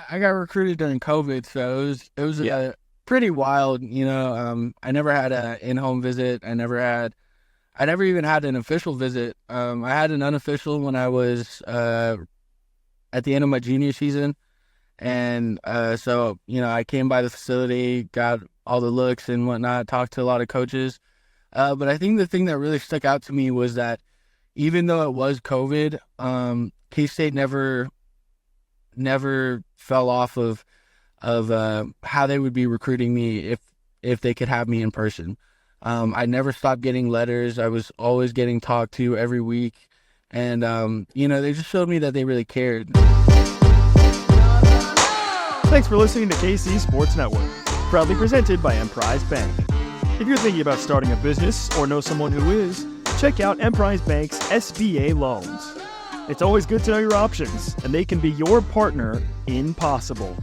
I got recruited during COVID, so it was pretty wild. I never had an in-home visit. I never even had an official visit. I had an unofficial when I was at the end of my junior season, and so I came by the facility, got all the looks and whatnot, talked to a lot of coaches. But I think the thing that really stuck out to me was that even though it was COVID, K-State never fell off of how they would be recruiting me if they could have me in person. I never stopped getting letters. I was always getting talked to every week, and they just showed me that they really cared. Thanks for listening to KC Sports Network, proudly presented by Emprise Bank. If you're thinking about starting a business or know someone who is, check out Emprise Bank's SBA loans. It's always good to know your options, and they can be your partner in possible.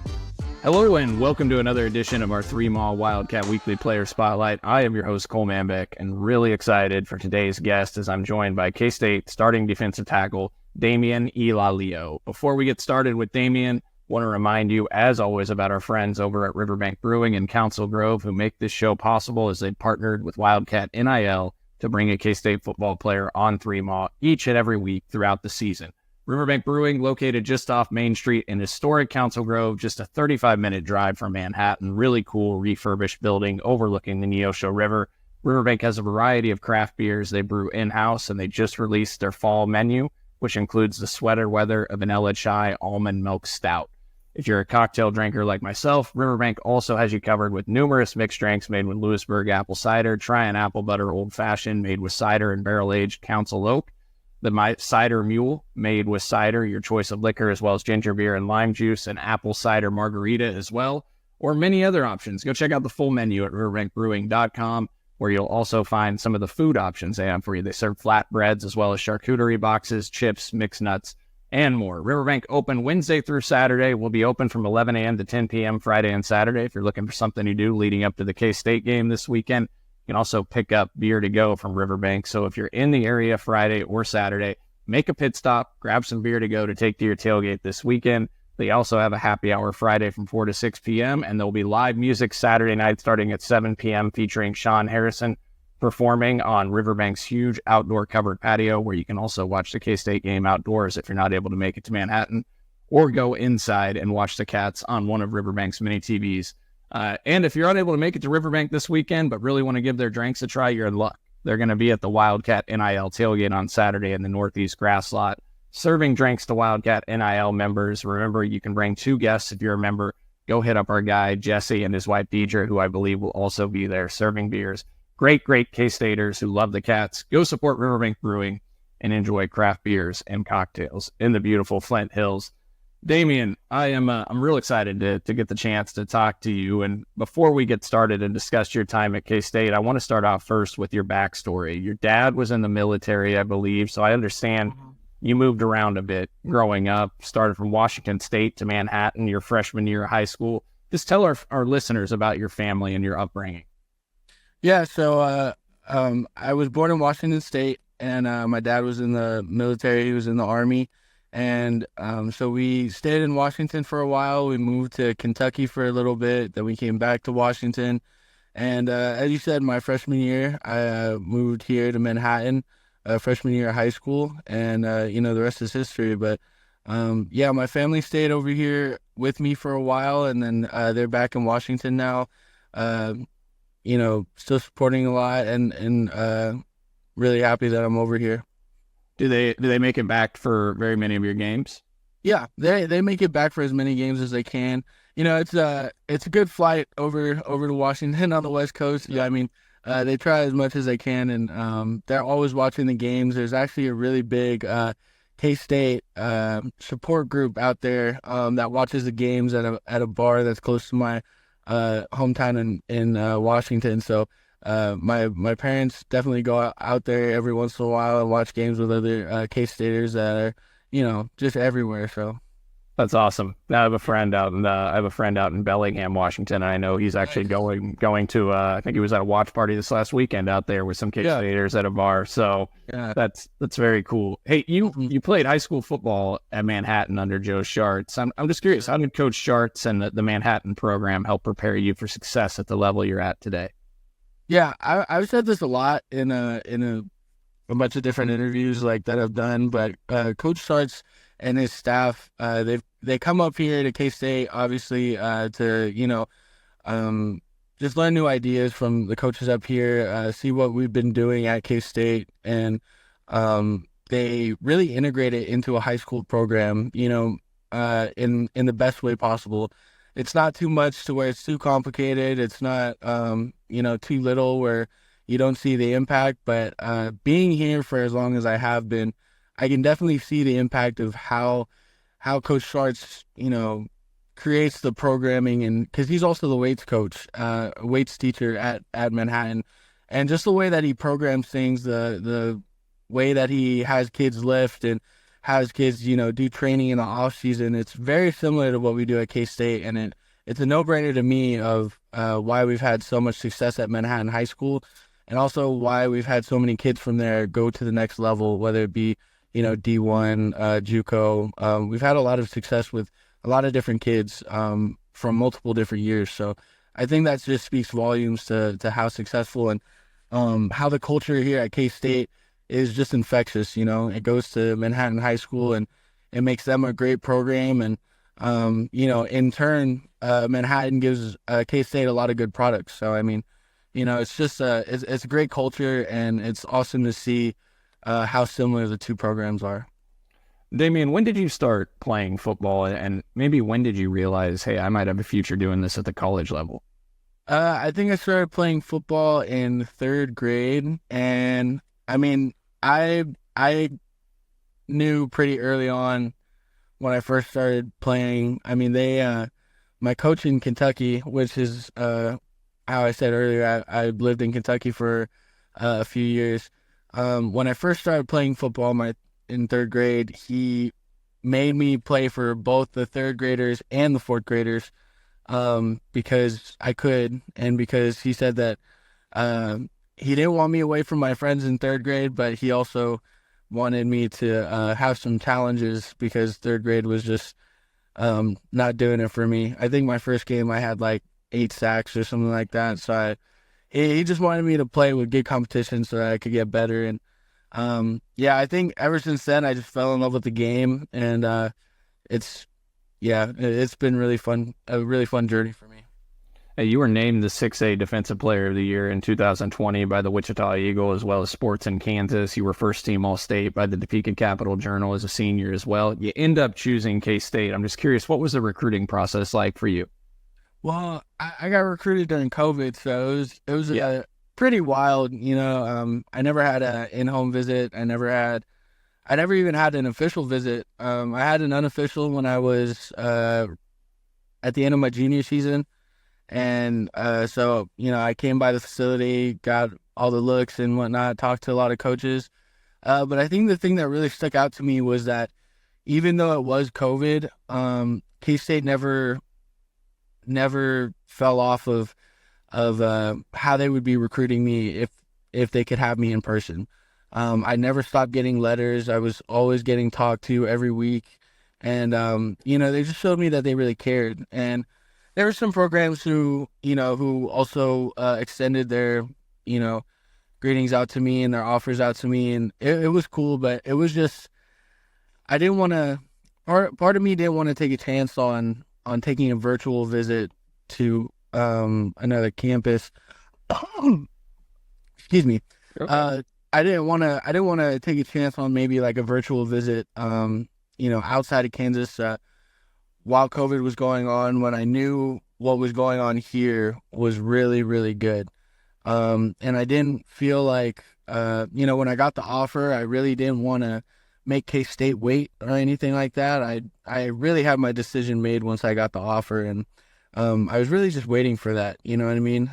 Hello and welcome to another edition of our 3-Mall Wildcat Weekly Player Spotlight. I am your host, Cole Manbeck, and really excited for today's guest as I'm joined by K-State starting defensive tackle Damian Ilalio. Before we get started with Damian, I want to remind you, as always, about our friends over at Riverbank Brewing in Council Grove who make this show possible as they partnered with Wildcat NIL to bring a K-State football player on 3-Mall each and every week throughout the season. Riverbank Brewing, located just off Main Street in historic Council Grove, just a 35-minute drive from Manhattan. Really cool refurbished building overlooking the Neosho River. Riverbank has a variety of craft beers they brew in-house, and they just released their fall menu, which includes the Sweater Weather, a Vanilla Chai Almond Milk Stout. If you're a cocktail drinker like myself, Riverbank also has you covered with numerous mixed drinks made with Lewisburg apple cider, try an apple butter old fashioned made with cider and barrel-aged Council Oak, the Cider Mule made with cider, your choice of liquor, as well as ginger beer and lime juice, and apple cider margarita as well, or many other options. Go check out the full menu at riverbankbrewing.com, where you'll also find some of the food options they have for you. They serve flatbreads as well as charcuterie boxes, chips, mixed nuts, and more. Riverbank open Wednesday through Saturday. Will be open from 11 a.m. to 10 p.m. Friday and Saturday. If you're looking for something to do leading up to the K-State game this weekend, you can also pick up beer to go from Riverbank. So if you're in the area Friday or Saturday, make a pit stop, grab some beer to go to take to your tailgate this weekend. They also have a happy hour Friday from 4 to 6 p.m. and there'll be live music Saturday night starting at 7 p.m. featuring Sean Harrison performing on Riverbank's huge outdoor covered patio, where you can also watch the K-State game outdoors if you're not able to make it to Manhattan, or go inside and watch the Cats on one of Riverbank's mini TVs. And if you're unable to make it to Riverbank this weekend, but really want to give their drinks a try, you're in luck. They're going to be at the Wildcat NIL tailgate on Saturday in the Northeast Grass Lot, serving drinks to Wildcat NIL members. Remember, you can bring 2 guests if you're a member. Go hit up our guy, Jesse, and his wife, Deidre, who I believe will also be there serving beers. Great K-Staters who love the Cats. Go support Riverbank Brewing and enjoy craft beers and cocktails in the beautiful Flint Hills. Damian, I'm real excited to get the chance to talk to you. And before we get started and discuss your time at K-State, I want to start off first with your backstory. Your dad was in the military, I believe, so I understand you moved around a bit growing up, started from Washington State to Manhattan your freshman year of high school. Just tell our listeners about your family and your upbringing. Yeah, so I was born in Washington State, and my dad was in the military. He was in the Army, and so we stayed in Washington for a while. We moved to Kentucky for a little bit, then we came back to Washington, and as you said, my freshman year, I moved here to Manhattan, freshman year of high school, and the rest is history. But yeah, my family stayed over here with me for a while, and then they're back in Washington now. Still supporting a lot, and really happy that I'm over here. Do they make it back for very many of your games? Yeah, they make it back for as many games as they can. It's a good flight over to Washington on the West Coast. Yeah, I mean, they try as much as they can, and they're always watching the games. There's actually a really big K-State support group out there that watches the games at a bar that's close to my hometown in Washington. So my parents definitely go out there every once in a while and watch games with other K-Staters that are just everywhere. So That's awesome. I have a friend out in Bellingham, Washington, and I know he's actually Nice. going to I think he was at a watch party this last weekend out there with some Yeah, K-Staters at a bar. So yeah. that's very cool. Hey, you Mhm. you played high school football at Manhattan under Joe Sharts. I'm just curious, how did Coach Sharts and the Manhattan program help prepare you for success at the level you're at today? Yeah, I've said this a lot a bunch of different interviews like that I've done, but Coach Sarts and his staff, they come up here to K State, obviously, to just learn new ideas from the coaches up here, see what we've been doing at K State, and they really integrate it into a high school program, in the best way possible. It's not too much to where it's too complicated. It's not too little where you don't see the impact. But being here for as long as I have been, I can definitely see the impact of how Coach Schwartz, creates the programming, and because he's also the weights coach, weights teacher at Manhattan, and just the way that he programs things, the way that he has kids lift and has kids, do training in the off season. It's very similar to what we do at K State, and it's a no brainer to me of why we've had so much success at Manhattan High School, and also why we've had so many kids from there go to the next level, whether it be D1, JUCO. We've had a lot of success with a lot of different kids from multiple different years. So I think that just speaks volumes to how successful and how the culture here at K State is just infectious. It goes to Manhattan High School and it makes them a great program. And, in turn, Manhattan gives K State a lot of good products. So, I mean, it's just it's a great culture, and it's awesome to see how similar the two programs are. Damian, when did you start playing football, and maybe when did you realize, hey, I might have a future doing this at the college level? I think I started playing football in third grade, and I mean, I knew pretty early on when I first started playing. I mean, my coach in Kentucky, which is how I said earlier, I lived in Kentucky for a few years. When I first started playing football, in third grade, he made me play for both the third graders and the fourth graders, because I could, and because he said that he didn't want me away from my friends in third grade, but he also wanted me to have some challenges because third grade was just not doing it for me. I think my first game I had like 8 sacks or something like that. So he just wanted me to play with good competition so that I could get better. And I think ever since then I just fell in love with the game, and it's been really fun, a really fun journey for me. Hey, you were named the 6A Defensive Player of the Year in 2020 by the Wichita Eagle, as well as Sports in Kansas. You were first team All-State by the Topeka Capital Journal as a senior as well. You end up choosing K-State. I'm just curious, what was the recruiting process like for you? Well, I got recruited during COVID, so it was pretty wild. I never had an in-home visit. I never even had an official visit. I had an unofficial when I was at the end of my junior season. And so, I came by the facility, got all the looks and whatnot, talked to a lot of coaches. But I think the thing that really stuck out to me was that even though it was COVID, K-State never fell off of how they would be recruiting me if they could have me in person. I never stopped getting letters. I was always getting talked to every week. And, they just showed me that they really cared. And there were some programs who also extended their, greetings out to me and their offers out to me. And it was cool, but it was just, I didn't want to, part of me didn't want to take a chance on taking a virtual visit to another campus. Excuse me. Okay. I didn't want to take a chance on maybe like a virtual visit, outside of Kansas, while COVID was going on, when I knew what was going on here was really, really good. And I didn't feel like, when I got the offer, I really didn't want to make K-State wait or anything like that. I really had my decision made once I got the offer, and I was really just waiting for that. You know what I mean?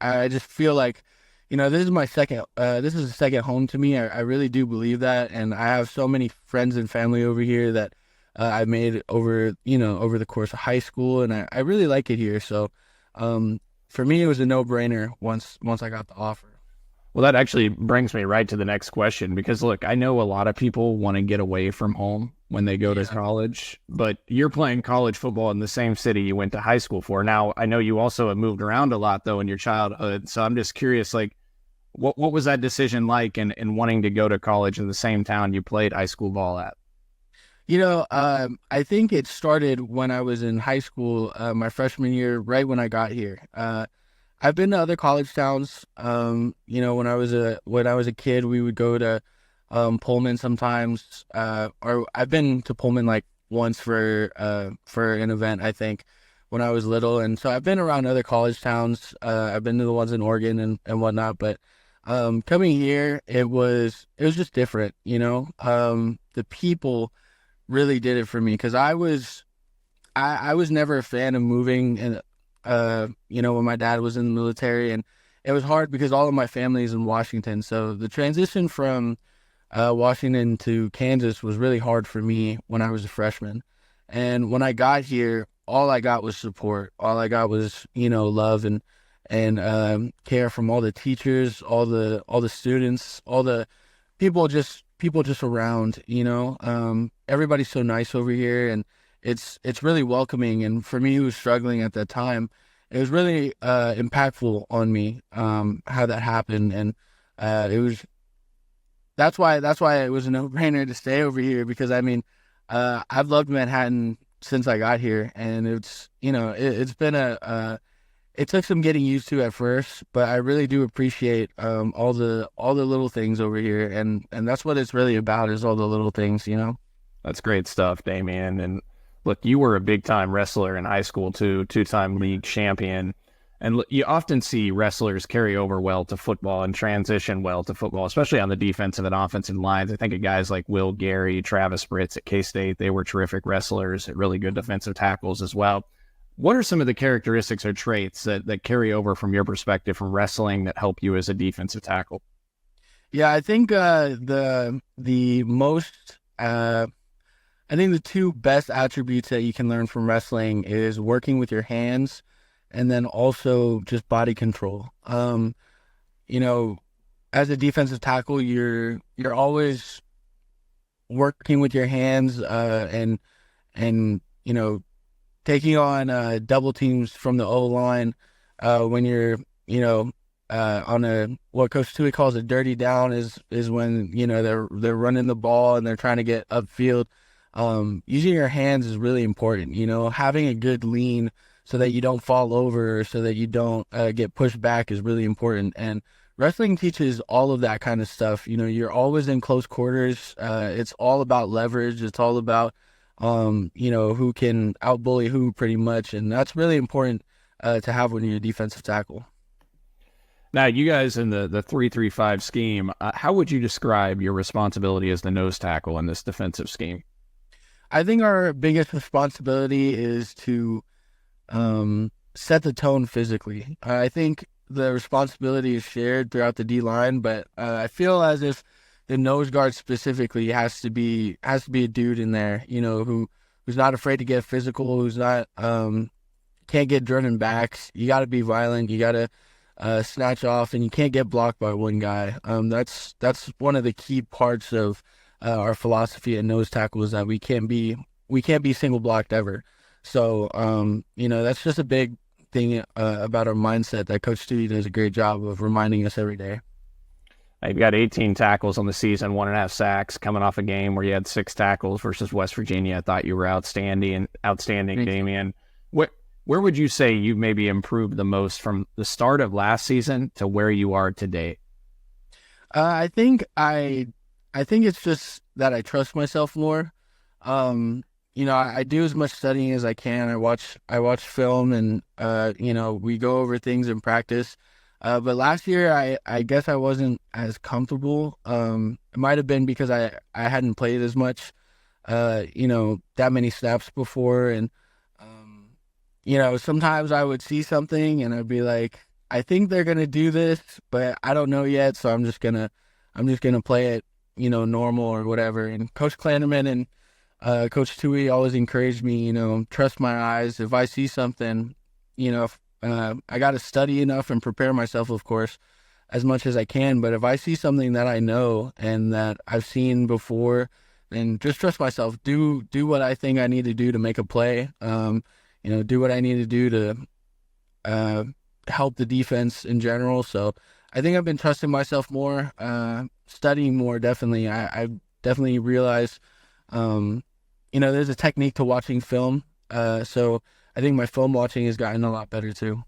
I just feel like, this is my this is a second home to me. I really do believe that, and I have so many friends and family over here that I made over the course of high school, and I really like it here. So for me, it was a no-brainer once I got the offer. Well, that actually brings me right to the next question because, look, I know a lot of people want to get away from home when they go to college, but you're playing college football in the same city you went to high school for. Now, I know you also have moved around a lot, though, in your childhood, so I'm just curious, like, what was that decision like in wanting to go to college in the same town you played high school ball at? I think it started when I was in high school, my freshman year, right when I got here. I've been to other college towns. When I was a kid, we would go to Pullman sometimes. Or I've been to Pullman like once for an event, I think, when I was little. And so I've been around other college towns. I've been to the ones in Oregon and whatnot. But coming here, it was just different. The people really did it for me because I was never a fan of moving and when my dad was in the military, and it was hard because all of my family is in Washington. So the transition from Washington to Kansas was really hard for me when I was a freshman. And when I got here, all I got was support. All I got was, love and care from all the teachers, all the students, all the people just around, everybody's so nice over here, and it's really welcoming. And for me, who was struggling at that time, it was really impactful on me how that happened. And that's why it was a no-brainer to stay over here, because I've loved Manhattan since I got here, and it's been it took some getting used to at first, but I really do appreciate all the little things over here, and that's what it's really about, is all the little things. That's great stuff, Damian. And look, you were a big-time wrestler in high school too, two-time league champion. And you often see wrestlers carry over well to football and transition well to football, especially on the defensive and offensive lines. I think of guys like Will Gary, Travis Fritz at K-State. They were terrific wrestlers, really good defensive tackles as well. What are some of the characteristics or traits that carry over from your perspective from wrestling that help you as a defensive tackle? Yeah, I think the two best attributes that you can learn from wrestling is working with your hands, and then also just body control. As a defensive tackle, you're always working with your hands, and taking on double teams from the O-line when you're, on what Coach Tui calls a dirty down is when, they're running the ball and they're trying to get upfield. Using your hands is really important, having a good lean so that you don't fall over, or so that you don't get pushed back is really important. And wrestling teaches all of that kind of stuff. You're always in close quarters. It's all about leverage. It's all about who can outbully who, pretty much, and that's really important to have when you're a defensive tackle. Now, you guys in the 3-3-5 scheme, how would you describe your responsibility as the nose tackle in this defensive scheme? I think our biggest responsibility is to set the tone physically. I think the responsibility is shared throughout the D-line, but I feel as if the nose guard specifically has to be a dude in there, who's not afraid to get physical, who's not can't get driven backs. You got to be violent. You got to snatch off, and you can't get blocked by one guy. That's one of the key parts of our philosophy at nose tackle, is that we can't be single blocked ever. So that's just a big thing about our mindset that Coach Studi does a great job of reminding us every day. You've got 18 tackles on the season, 1.5 sacks, coming off a game where you had 6 tackles versus West Virginia. I thought you were outstanding, Damian. Where would you say you maybe improved the most from the start of last season to where you are today? I think it's just that I trust myself more. I do as much studying as I can. I watch film, and we go over things in practice. But last year, I guess I wasn't as comfortable. It might have been because I hadn't played as much, that many snaps before. And, sometimes I would see something and I'd be like, I think they're going to do this, but I don't know yet. So I'm just going to play it, normal or whatever. And Coach Klanderman and Coach Tui always encouraged me, trust my eyes. If I see something, I got to study enough and prepare myself, of course, as much as I can. But if I see something that I know and that I've seen before, then just trust myself. Do what I think I need to do to make a play. Do what I need to do to help the defense in general. So I think I've been trusting myself more, studying more. Definitely, I definitely realized, there's a technique to watching film. So I think my film watching has gotten a lot better too.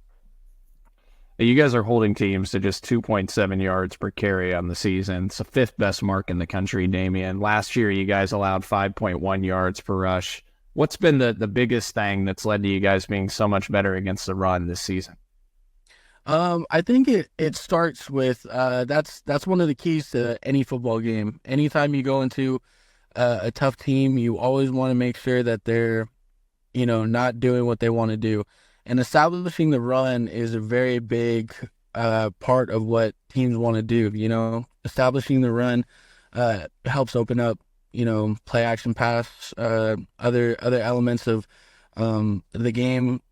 You guys are holding teams to just 2.7 yards per carry on the season. It's the fifth best mark in the country, Damian. Last year, you guys allowed 5.1 yards per rush. What's been the biggest thing that's led to you guys being so much better against the run this season? I think it starts with that's one of the keys to any football game. Anytime you go into a tough team, you always want to make sure that they're, not doing what they want to do. And establishing the run is a very big part of what teams want to do. Establishing the run helps open up, play action pass, other elements of the game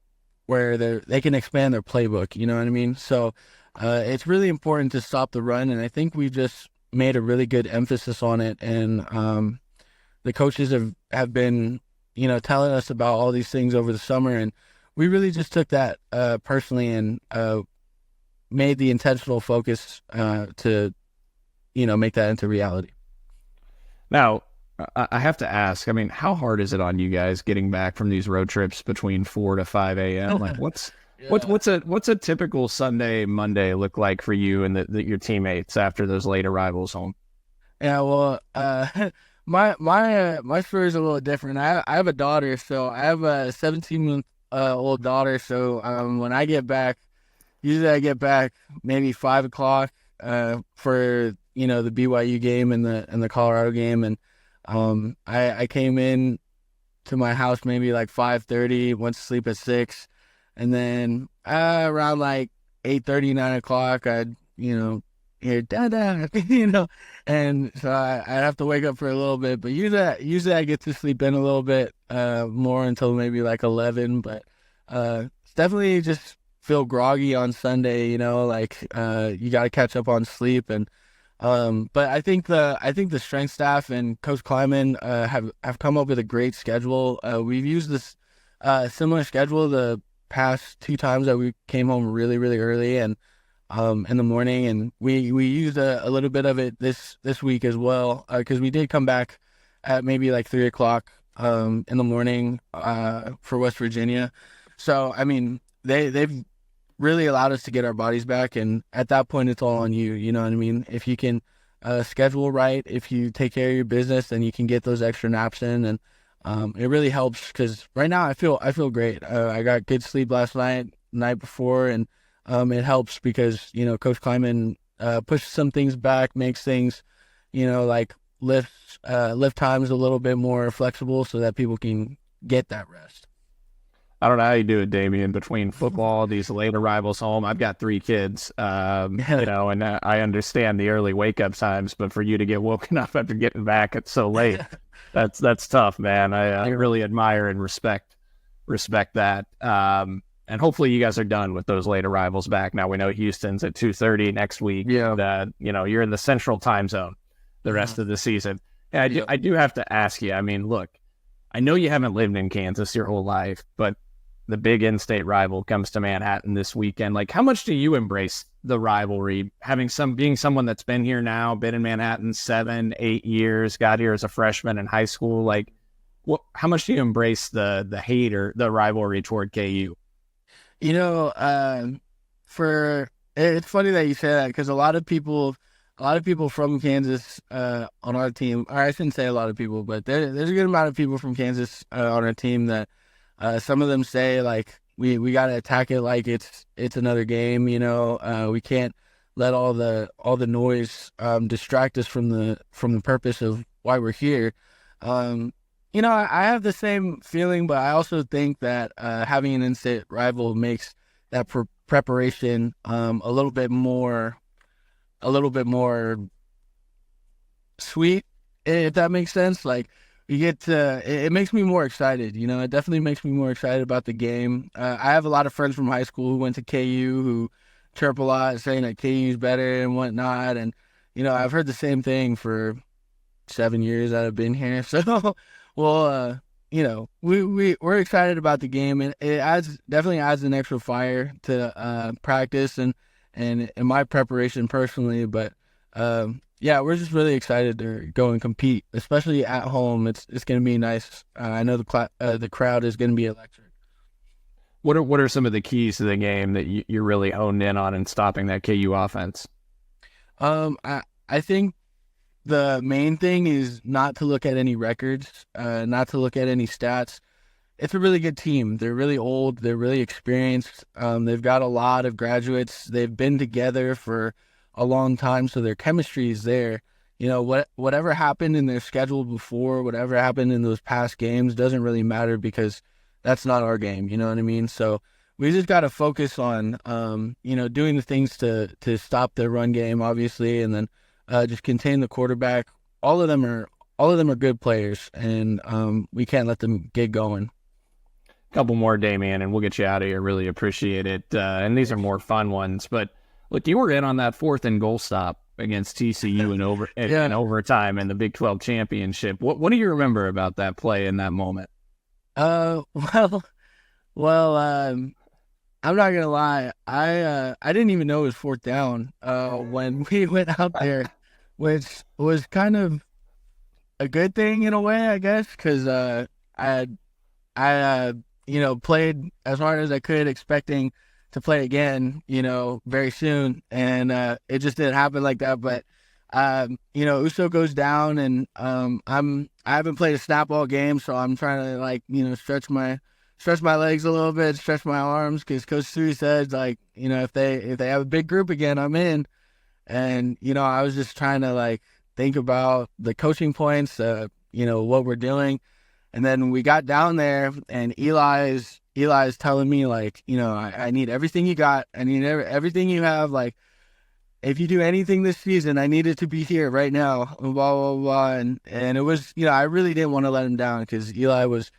where they can expand their playbook. You know what I mean? So it's really important to stop the run, and I think we just made a really good emphasis on it. And the coaches have been, telling us about all these things over the summer, and we really just took that personally and made the intentional focus to, make that into reality. Now, I have to ask, how hard is it on you guys getting back from these road trips between 4 to 5 a.m.? Like, what's a typical Sunday, Monday look like for you and your teammates after those late arrivals home? Yeah, well, my story is a little different. I have a daughter, so I have a 17-month old daughter. So when I get back, usually I get back maybe 5 o'clock for the BYU game and the Colorado game, and I came in to my house maybe like 5:30, went to sleep at 6, and then around like 8:30, 9 o'clock, I'd hear dada, and so I'd have to wake up for a little bit. But usually I get to sleep in a little bit more until maybe like 11. But it's definitely just feel groggy on Sunday. You got to catch up on sleep. And but I think the strength staff and Coach Kleiman have come up with a great schedule. We've used this similar schedule the past 2 times that we came home really, really early and in the morning, and we used a little bit of it this week as well, because we did come back at maybe like 3 o'clock in the morning for West Virginia. So they've really allowed us to get our bodies back, and at that point it's all on you. You know what I mean? If you can schedule right, if you take care of your business, then you can get those extra naps in, and it really helps, because right now I feel great. I got good sleep last night before, and it helps because, Coach Kleiman pushes some things back, makes things, like lift times a little bit more flexible so that people can get that rest. I don't know how you do it, Damian, between football, these late arrivals home. I've got 3 kids, and I understand the early wake-up times, but for you to get woken up after getting back, it's so late. That's tough, man. I really admire and respect that. And hopefully you guys are done with those late arrivals back. Now we know Houston's at 2:30 next week. Yeah. You're in the central time zone the rest of the season. And I do have to ask you, look, I know you haven't lived in Kansas your whole life, but the big in-state rival comes to Manhattan this weekend. Like, how much do you embrace the rivalry, being someone that's been here now, been in Manhattan 7, 8 years, got here as a freshman in high school? Like, how much do you embrace the hate or the rivalry toward KU? It's funny that you say that, because a lot of people from Kansas on our team, or I shouldn't say a lot of people, but there's a good amount of people from Kansas on our team that some of them say, like, we got to attack it like it's another game. We can't let all the noise distract us from the purpose of why we're here. I have the same feeling, but I also think that having an in-state rival makes that preparation a little bit more sweet, if that makes sense. Like, you get to it makes me more excited. It definitely makes me more excited about the game. I have a lot of friends from high school who went to KU who chirp a lot, saying that KU's better and whatnot. And I've heard the same thing for 7 years that I've been here. So, well, we're excited about the game, and it definitely adds an extra fire to practice and in my preparation personally. But yeah, we're just really excited to go and compete, especially at home. It's going to be nice. I know the crowd is going to be electric. What are some of the keys to the game that you're really honed in on in stopping that KU offense? I think the main thing is not to look at any records, not to look at any stats. It's a really good team. They're really old. They're really experienced. They've got a lot of graduates. They've been together for a long time, so their chemistry is there. Whatever happened in their schedule before, whatever happened in those past games doesn't really matter because that's not our game. You know what I mean? So we just got to focus on, doing the things to stop their run game, obviously, and then just contain the quarterback. All of them are good players, and we can't let them get going. Couple more, Damian, and we'll get you out of here. Really appreciate it. And these are more fun ones. But look, you were in on that 4th and goal stop against TCU in overtime in the Big 12 championship. What do you remember about that play in that moment? Well, I'm not gonna lie. I didn't even know it was 4th down when we went out there, which was kind of a good thing in a way, I guess, because I played as hard as I could, expecting to play again, very soon, and it just didn't happen like that. But Uso goes down, and I haven't played a snap all game, so I'm trying to stretch my legs a little bit, stretch my arms, because Coach Sui said if they have a big group again, I'm in. And I was just trying to think about the coaching points, what we're doing. And then we got down there, and Eli's telling me I need everything you got. I need everything you have. If you do anything this season, I need it to be here right now. Blah blah blah. And it was I really didn't want to let him down because Eli was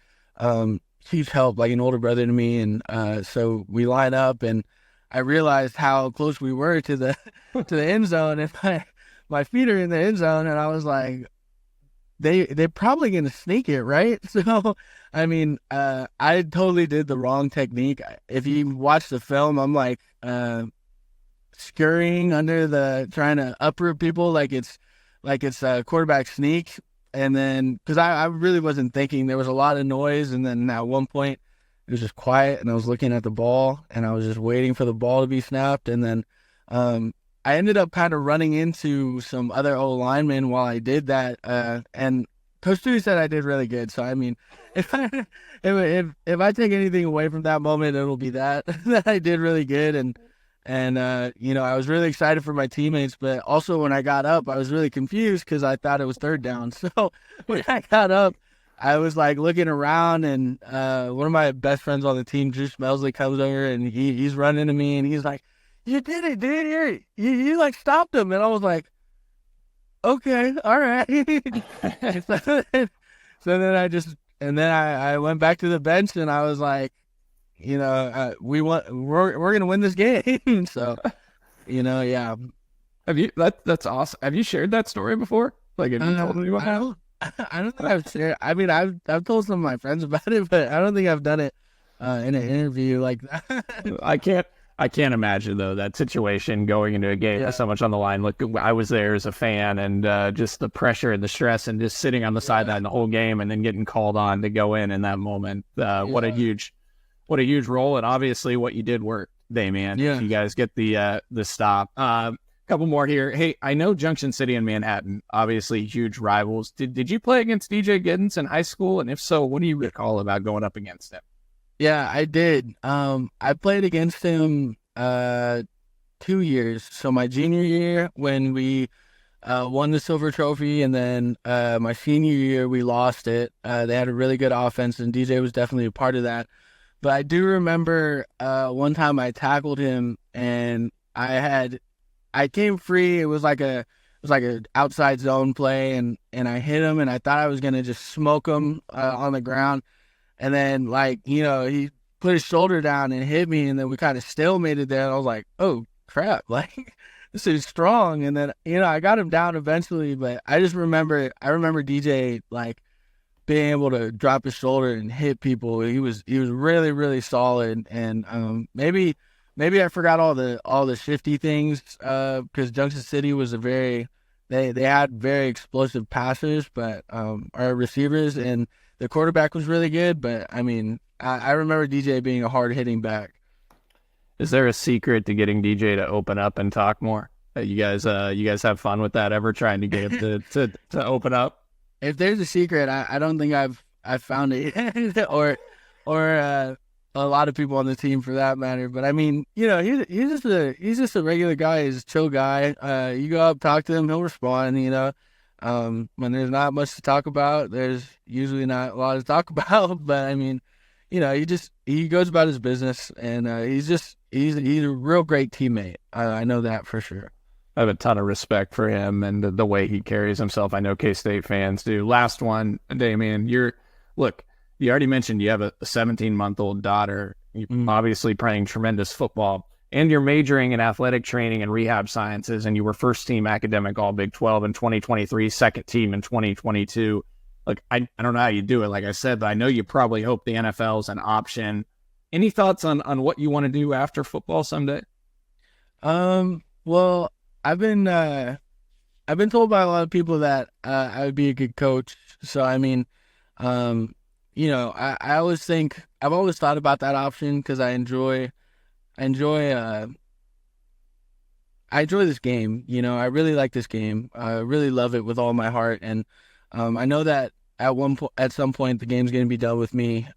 huge help, like an older brother to me. And so we line up, and I realized how close we were to the end zone, and my feet are in the end zone, and I was like, they're probably gonna sneak it, right? So I mean, I totally did the wrong technique. If you watch the film, I'm scurrying under trying to uproot people like it's a quarterback sneak. And then because I really wasn't thinking, there was a lot of noise, and then at one point it was just quiet, and I was looking at the ball, and I was just waiting for the ball to be snapped. And then I ended up kind of running into some other old linemen while I did that. And Coach Stewie said I did really good. So, I mean, if I take anything away from that moment, it'll be that I did really good. And I was really excited for my teammates, but also when I got up, I was really confused because I thought it was 3rd down. So when I got up, I was looking around, and one of my best friends on the team, Drew Smelsley, comes over, and he's running to me, and he's like, "You did it, dude! You stopped him." And I was like, "Okay, all right." so then I went back to the bench, and I was like, we're gonna win this game. So, yeah. Have you that's awesome. Have you shared that story before? Have you told anyone? I don't think I've shared. I mean, I've told some of my friends about it, but I don't think I've done it in an interview like that. I can't imagine though that situation going into a game with so much on the line. Look, I was there as a fan, and just the pressure and the stress, and just sitting on the sideline the whole game, and then getting called on to go in that moment. What a huge role, and obviously what you did work, Damian. Yeah, you guys get the stop. Couple more here. Hey, I know Junction City and Manhattan, obviously huge rivals. Did you play against DJ Giddens in high school? And if so, what do you recall about going up against him? Yeah, I did. I played against him 2 years. So my junior year when we won the silver trophy, and then my senior year we lost it. They had a really good offense, and DJ was definitely a part of that. But I do remember one time I tackled him, and I came free. It was like a was like an outside zone play, and I hit him, and I thought I was gonna just smoke him on the ground, and then he put his shoulder down and hit me, and then we kind of stalemated there, and I was like, oh crap, like this is strong, and then I got him down eventually, but I remember DJ like being able to drop his shoulder and hit people. He was really, really solid, and maybe I forgot all the shifty things because Junction City was they had very explosive passers, but our receivers and the quarterback was really good. But I mean, I remember DJ being a hard hitting back. Is there a secret to getting DJ to open up and talk more? You guys have fun with that ever, trying to get him to open up? If there's a secret, I don't think I've found it yet, or a lot of people on the team for that matter. But I mean, he's just a regular guy. He's a chill guy. You go up, talk to him, he'll respond. When there's not much to talk about, there's usually not a lot to talk about. But I mean, he goes about his business, and he's a real great teammate. I know that for sure. I have a ton of respect for him and the way he carries himself. I know K-State fans do. Last one, Damian, you already mentioned you have a 17-month-old daughter. You're obviously playing tremendous football, and you're majoring in athletic training and rehab sciences, and you were first team academic All Big 12 in 2023, second team in 2022. Look, I don't know how you do it, like I said, but I know you probably hope the NFL is an option. Any thoughts on what you want to do after football someday? Well, I've been told by a lot of people that I would be a good coach. So I mean, I always think I've always thought about that option because I enjoy this game. I really like this game. I really love it with all my heart, and I know that at some point the game's going to be done with me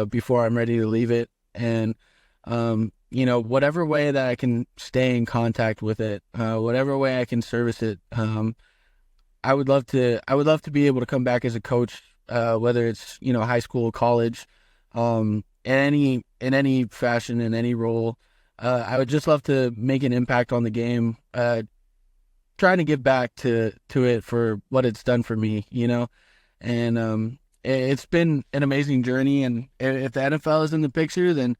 before I'm ready to leave it, and whatever way that I can stay in contact with it, whatever way I can service it, I would love to be able to come back as a coach, whether it's high school, college, in any fashion, in any role. I would just love to make an impact on the game, trying to give back to it for what it's done for me, and it's been an amazing journey. And if the NFL is in the picture, then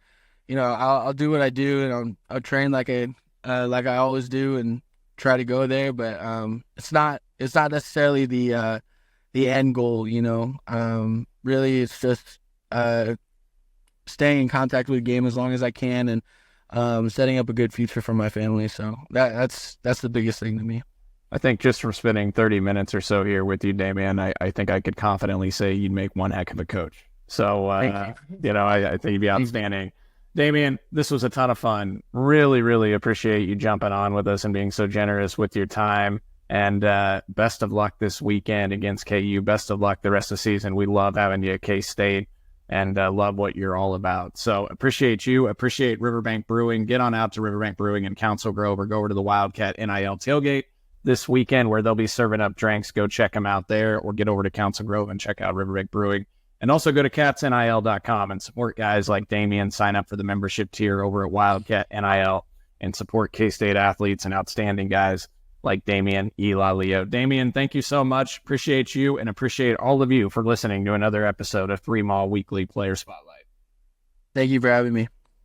I'll do what I do, and I'll train like I always do, and try to go there. But it's not necessarily the end goal. Really, it's just staying in contact with the game as long as I can, and setting up a good future for my family. So that's the biggest thing to me. I think just from spending 30 minutes or so here with you, Damian, I think I could confidently say you'd make one heck of a coach. So I think you'd be outstanding. Damian, this was a ton of fun. Really, really appreciate you jumping on with us and being so generous with your time. And best of luck this weekend against KU. Best of luck the rest of the season. We love having you at K-State, and love what you're all about. So appreciate you. Appreciate Riverbank Brewing. Get on out to Riverbank Brewing in Council Grove, or go over to the Wildcat NIL tailgate this weekend where they'll be serving up drinks. Go check them out there, or get over to Council Grove and check out Riverbank Brewing. And also go to catsnil.com and support guys like Damian. Sign up for the membership tier over at Wildcat NIL and support K-State athletes and outstanding guys like Damian Ilalio. Damian, thank you so much. Appreciate you, and appreciate all of you for listening to another episode of 3 Mall Weekly Player Spotlight. Thank you for having me.